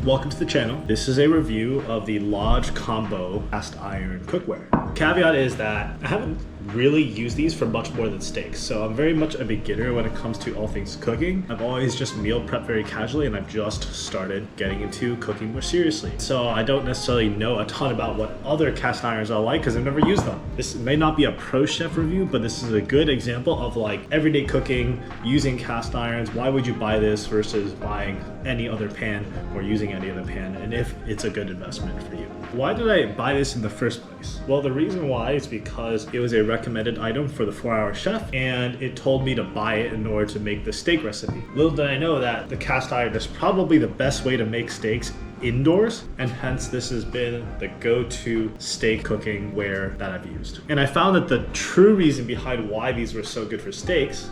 welcome to the channel. This is a review of the Lodge Combo cast iron cookware. Caveat is that I haven't really used these for much more than steaks, so I'm very much a beginner when it comes to all things cooking. I've always just meal prepped very casually, and I've just started getting into cooking more seriously. So I don't necessarily know a ton about what other cast irons are like because I've never used them. This may not be a pro chef review, but this is a good example of like everyday cooking using cast irons. Why would you buy this versus buying any other pan or using any other pan, and if it's a good investment for you. Why did I buy this in the first place? Well, the reason why is because it was a recommended item for the 4-Hour Chef, and it told me to buy it in order to make the steak recipe. Little did I know that the cast iron is probably the best way to make steaks indoors, and hence this has been the go-to steak cooking ware that I've used. And I found that the true reason behind why these were so good for steaks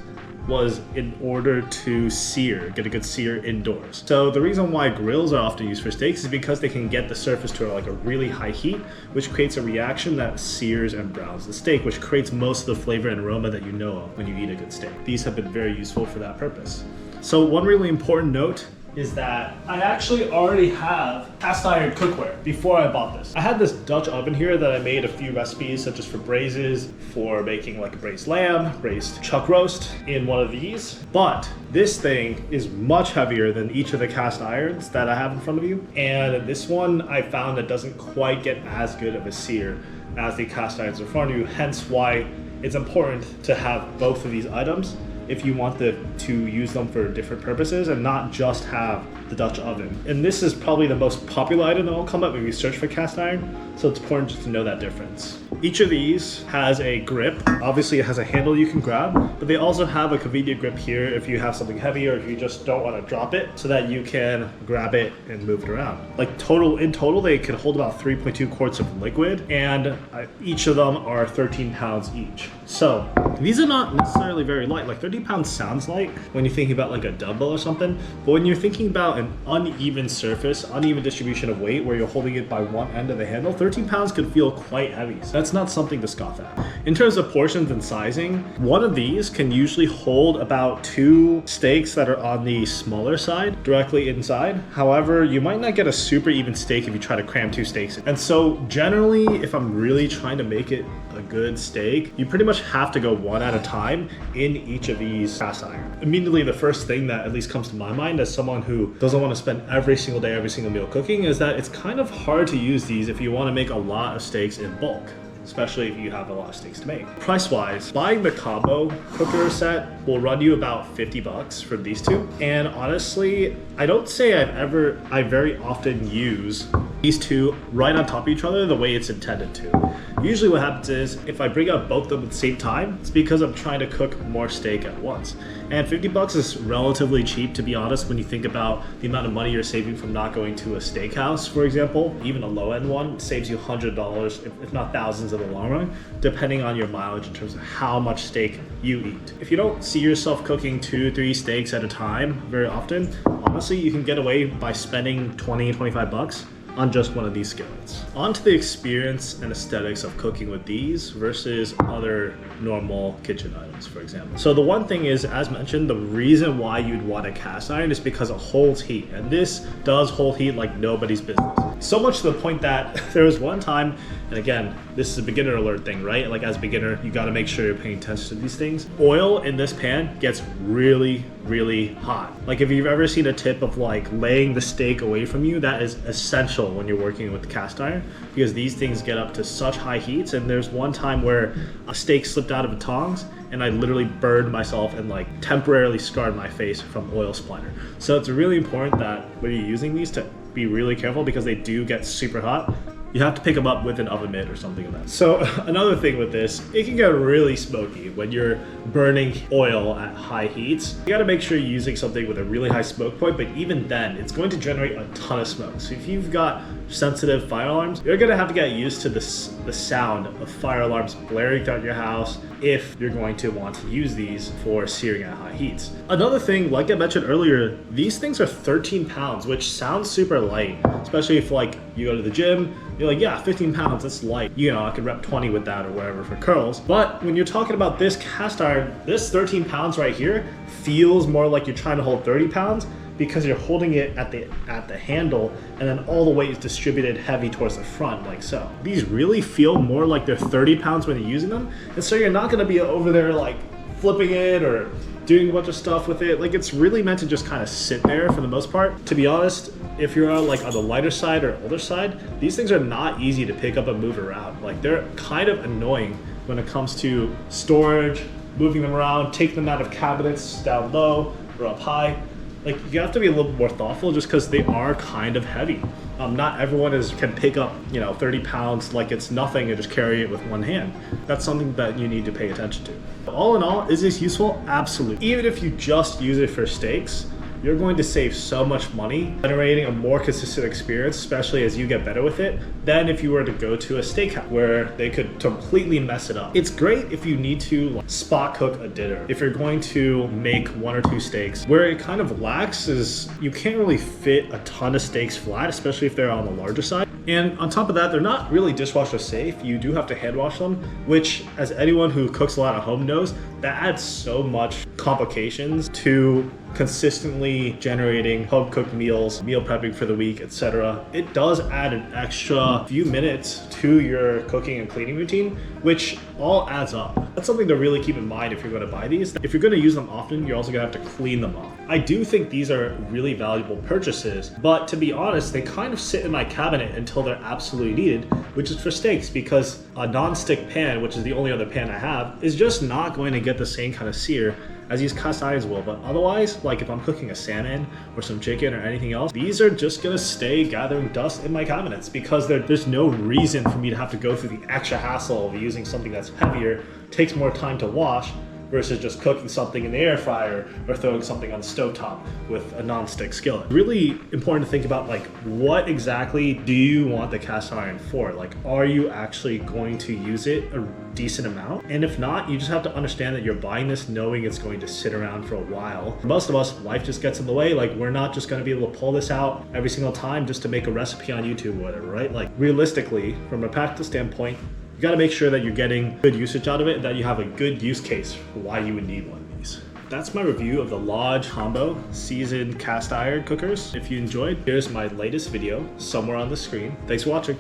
was in order to get a good sear indoors. So the reason why grills are often used for steaks is because they can get the surface to like a really high heat, which creates a reaction that sears and browns the steak, which creates most of the flavor and aroma that you know of when you eat a good steak. These have been very useful for that purpose. So one really important note is that I actually already have cast iron cookware before I bought this. I had this Dutch oven here that I made a few recipes, such as for braises, for making like a braised lamb, braised chuck roast in one of these. But this thing is much heavier than each of the cast irons that I have in front of you. And this one I found that doesn't quite get as good of a sear as the cast irons in front of you, hence why it's important to have both of these items if you want to use them for different purposes and not just have the Dutch oven. And this is probably the most popular item that will come up when you search for cast iron, so it's important just to know that difference. Each of these has a grip. Obviously it has a handle you can grab, but they also have a convenient grip here if you have something heavy or if you just don't want to drop it, so that you can grab it and move it around. Like in total they can hold about 3.2 quarts of liquid, and each of them are 13 pounds each. So these are not necessarily very light. Like 30 pounds sounds light when you're thinking about like a dumbbell or something, but when you're thinking about an uneven surface, uneven distribution of weight where you're holding it by one end of the handle, 13 pounds could feel quite heavy. So that's not something to scoff at. In terms of portions and sizing, one of these can usually hold about 2 steaks that are on the smaller side directly inside. However, you might not get a super even steak if you try to cram 2 steaks in. And so generally, if I'm really trying to make it a good steak, you pretty much have to go one at a time in each of these cast iron. Immediately, the first thing that at least comes to my mind as someone who doesn't want to spend every single day, every single meal cooking, is that it's kind of hard to use these if you want to make a lot of steaks in bulk, especially if you have a lot of steaks to make. Price-wise, buying the combo cooker set will run you about 50 bucks for these two. And honestly, I don't say I very often use these two right on top of each other the way it's intended to. Usually what happens is if I bring up both of them at the same time, it's because I'm trying to cook more steak at once. And 50 bucks is relatively cheap, to be honest, when you think about the amount of money you're saving from not going to a steakhouse, for example. Even a low-end one saves you $100, if not thousands in the long run, depending on your mileage in terms of how much steak you eat. If you don't see yourself cooking 2-3 steaks at a time very often, honestly, you can get away by spending 20-25 bucks on just one of these skillets. On to the experience and aesthetics of cooking with these versus other normal kitchen items, for example. So the one thing is, as mentioned, the reason why you'd want a cast iron is because it holds heat, and this does hold heat like nobody's business. So much to the point that there was one time, and again, this is a beginner alert thing, right? Like as a beginner, you gotta make sure you're paying attention to these things. Oil in this pan gets really, really hot. Like if you've ever seen a tip of like laying the steak away from you, that is essential when you're working with the cast iron, because these things get up to such high heats. And there's one time where a steak slipped out of the tongs and I literally burned myself and like temporarily scarred my face from oil splatter. So it's really important that when you're using these to be really careful, because they do get super hot. You have to pick them up with an oven mitt or something like that. So another thing with this, it can get really smoky when you're burning oil at high heats. You gotta make sure you're using something with a really high smoke point, but even then, it's going to generate a ton of smoke. So if you've got sensitive fire alarms, you're gonna have to get used to the sound of fire alarms blaring throughout your house if you're going to want to use these for searing at high heats. Another thing, like I mentioned earlier, these things are 13 pounds, which sounds super light, especially if like you go to the gym, you're like, yeah, 15 pounds, that's light. You know, I could rep 20 with that or whatever for curls. But when you're talking about this cast iron, this 13 pounds right here feels more like you're trying to hold 30 pounds because you're holding it at the handle, and then all the weight is distributed heavy towards the front, like so. These really feel more like they're 30 pounds when you're using them, and so you're not gonna be over there like flipping it or doing a bunch of stuff with it. Like, it's really meant to just kind of sit there for the most part. To be honest, if you're like on the lighter side or older side, these things are not easy to pick up and move around. Like, they're kind of annoying when it comes to storage, moving them around, taking them out of cabinets down low or up high. Like, you have to be a little more thoughtful just because they are kind of heavy. Not everyone can pick up, 30 pounds like it's nothing and just carry it with one hand. That's something that you need to pay attention to. All in all, is this useful? Absolutely. Even if you just use it for steaks, you're going to save so much money generating a more consistent experience, especially as you get better with it, than if you were to go to a steakhouse where they could completely mess it up. It's great if you need to spot cook a dinner. If you're going to make 1 or 2 steaks, where it kind of lacks is you can't really fit a ton of steaks flat, especially if they're on the larger side. And on top of that, they're not really dishwasher safe. You do have to hand wash them, which, as anyone who cooks a lot at home knows, that adds so much complications to consistently generating home cooked meals, meal prepping for the week, etc. It does add an extra few minutes to your cooking and cleaning routine, which all adds up. That's something to really keep in mind if you're going to buy these. If you're going to use them often, you're also going to have to clean them up. I do think these are really valuable purchases, but to be honest, they kind of sit in my cabinet until they're absolutely needed, which is for steaks, because a non-stick pan, which is the only other pan I have, is just not going to get the same kind of sear as these cast irons will. But otherwise, like if I'm cooking a salmon or some chicken or anything else, these are just gonna stay gathering dust in my cabinets because there's no reason for me to have to go through the extra hassle of using something that's heavier, takes more time to wash, versus just cooking something in the air fryer or throwing something on the stovetop with a non-stick skillet. Really important to think about, like, what exactly do you want the cast iron for? Like, are you actually going to use it a decent amount? And if not, you just have to understand that you're buying this knowing it's going to sit around for a while. For most of us, life just gets in the way. Like, we're not just going to be able to pull this out every single time just to make a recipe on YouTube or whatever, right? Like, realistically, from a practical standpoint, you got to make sure that you're getting good usage out of it and that you have a good use case for why you would need one of these. That's my review of the Lodge Combo seasoned cast iron cookers. If you enjoyed, here's my latest video somewhere on the screen. Thanks for watching.